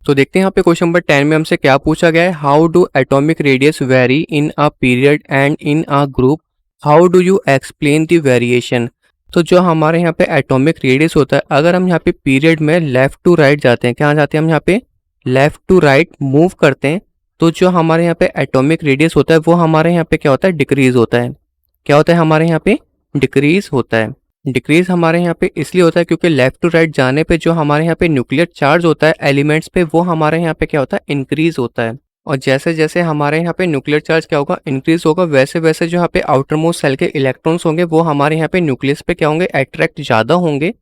तो देखते हैं यहाँ पे क्वेश्चन नंबर 10 में हमसे क्या पूछा गया है। How do atomic radius very in a period and in a group, how do you explain the variation. तो जो हमारे यहाँ पे एटॉमिक रेडियस होता है, अगर हम यहाँ पे पीरियड में लेफ्ट टू राइट जाते हैं, क्या जाते हैं हम यहाँ पे लेफ्ट टू राइट मूव करते हैं, तो जो हमारे यहाँ पे एटॉमिक रेडियस होता है वो हमारे यहाँ पे क्या होता है, डिक्रीज होता है। क्या होता है हमारे यहाँ पे, डिक्रीज होता है। डिक्रीज हमारे यहाँ पे इसलिए होता है क्योंकि लेफ्ट टू राइट जाने पे जो हमारे यहाँ पे न्यूक्लियर चार्ज होता है एलिमेंट्स पे, वो हमारे यहाँ पे क्या होता है, इंक्रीज होता है। और जैसे जैसे हमारे यहाँ पे न्यूक्लियर चार्ज क्या होगा, इंक्रीज होगा, वैसे वैसे जो यहाँ पे आउटर मोस्ट सेल के इलेक्ट्रॉन्स होंगे वो हमारे यहाँ पे न्यूक्लियस पे क्या होंगे, अट्रैक्ट ज़्यादा होंगे,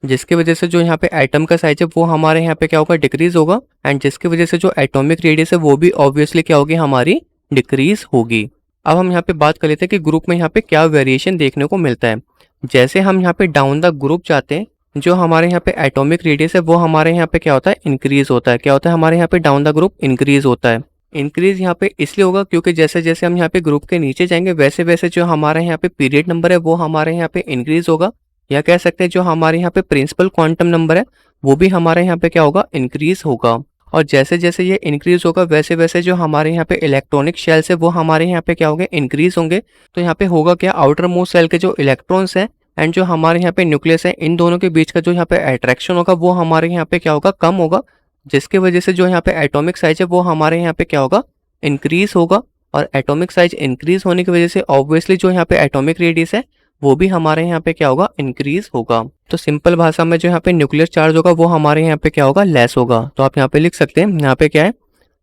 जिसकी वजह से जो यहाँ पे एटम का साइज है वो हमारे यहाँ पे क्या होगा, डिक्रीज होगा। एंड जिसकी वजह से जो एटॉमिक रेडियस है वो भी ऑब्वियसली क्या होगी, हमारी डिक्रीज होगी। अब हम यहाँ पे बात कर लेते हैं कि ग्रुप में यहाँ पे क्या वेरिएशन देखने को मिलता है। जैसे हम यहाँ पे डाउन द ग्रुप जाते हैं, जो हमारे यहाँ पे एटॉमिक रेडियस है वो हमारे यहाँ पे क्या होता है, इंक्रीज होता है। क्या होता है हमारे यहाँ पे डाउन द ग्रुप इंक्रीज होता है। इंक्रीज यहाँ पे इसलिए होगा क्योंकि जैसे जैसे हम यहाँ पे ग्रुप के नीचे जाएंगे वैसे वैसे जो हमारे यहाँ पे पीरियड नंबर है वो हमारे यहाँ पे इंक्रीज होगा, या कह सकते हैं जो हमारे यहाँ पे प्रिंसिपल क्वांटम नंबर है वो भी हमारे यहाँ पे क्या होगा, इंक्रीज होगा। और जैसे जैसे ये इंक्रीज होगा वैसे वैसे जो हमारे यहाँ पे इलेक्ट्रॉनिक शेल्स है वो हमारे यहाँ पे क्या होंगे, इंक्रीज होंगे। तो यहाँ पे होगा क्या, आउटर मोस्ट सेल के जो इलेक्ट्रॉन्स हैं एंड जो हमारे यहाँ पे न्यूक्लियस है, इन दोनों के बीच का जो यहाँ पे अट्रैक्शन होगा वो हमारे यहाँ पे क्या होगा, कम होगा, जिसकी वजह से जो यहाँ पे एटॉमिक साइज है वो हमारे यहाँ पे क्या होगा, इंक्रीज होगा। और एटॉमिक साइज इंक्रीज होने की वजह से ऑब्वियसली जो यहाँ पे एटॉमिक रेडियस है वो भी हमारे यहाँ पे क्या होगा, इंक्रीज होगा। तो सिंपल भाषा में जो यहाँ पे न्यूक्लियर चार्ज होगा वो हमारे यहाँ पे क्या होगा, लेस होगा। तो आप यहाँ पे लिख सकते हैं, यहाँ पे क्या है,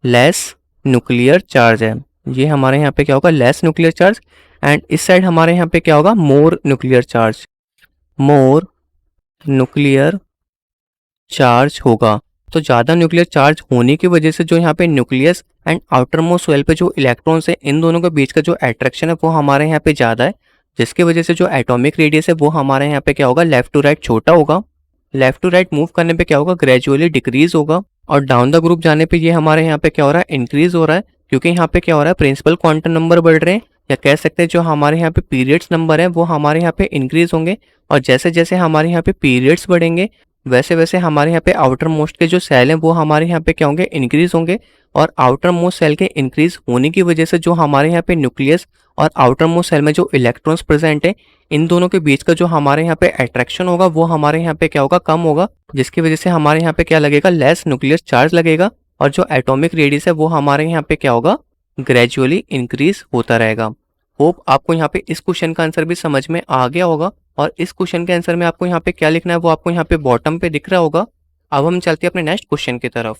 लेस न्यूक्लियर चार्ज है। ये हमारे यहाँ पे क्या होगा, लेस न्यूक्लियर चार्ज। एंड इस साइड हमारे यहाँ पे क्या होगा, मोर न्यूक्लियर चार्ज, मोर न्यूक्लियर चार्ज होगा। तो ज़्यादा न्यूक्लियर चार्ज होने की वजह से जो यहाँ पे nucleus and outer most shell पे जो इलेक्ट्रॉन्स है, इन दोनों के बीच का जो अट्रैक्शन है वो हमारे यहाँ पे ज़्यादा है, जिसकी वजह से जो एटॉमिक रेडियस है वो हमारे यहाँ पे क्या होगा, लेफ्ट टू राइट छोटा होगा। लेफ्ट टू राइट मूव करने पे क्या होगा, ग्रेजुअली डिक्रीज होगा। और डाउन द ग्रुप जाने पे ये हमारे यहाँ पे क्या हो रहा है, इंक्रीज हो रहा है, क्योंकि यहाँ पे क्या हो रहा है, प्रिंसिपल क्वांटम नंबर बढ़ रहे हैं, या कह सकते हैं जो हमारे यहाँ पे पीरियड्स नंबर है वो हमारे यहाँ पे इंक्रीज होंगे। और जैसे जैसे हमारे यहाँ पे पीरियड्स बढ़ेंगे वैसे वैसे हमारे यहाँ पे आउटर मोस्ट के जो सेल हैं वो हमारे यहाँ पे क्या होंगे, इंक्रीज होंगे। और आउटर मोस्ट सेल के इंक्रीज होने की वजह से जो हमारे यहाँ पे न्यूक्लियस और आउटर मोस्ट सेल में जो इलेक्ट्रॉन्स प्रेजेंट है, इन दोनों के बीच का जो हमारे यहाँ पे अट्रैक्शन होगा वो हमारे यहाँ पे क्या होगा, कम होगा, जिसकी वजह से हमारे यहाँ पे क्या लगेगा, लेस न्यूक्लियर चार्ज लगेगा। और जो एटॉमिक रेडियस है वो हमारे यहाँ पे क्या होगा, ग्रेजुअली इंक्रीज होता रहेगा। होप आपको यहाँ पे इस क्वेश्चन का आंसर भी समझ में आ गया होगा। और इस क्वेश्चन के आंसर में आपको यहाँ पे क्या लिखना है वो आपको यहाँ पे बॉटम पे दिख रहा होगा। अब हम चलते हैं अपने नेक्स्ट क्वेश्चन की तरफ।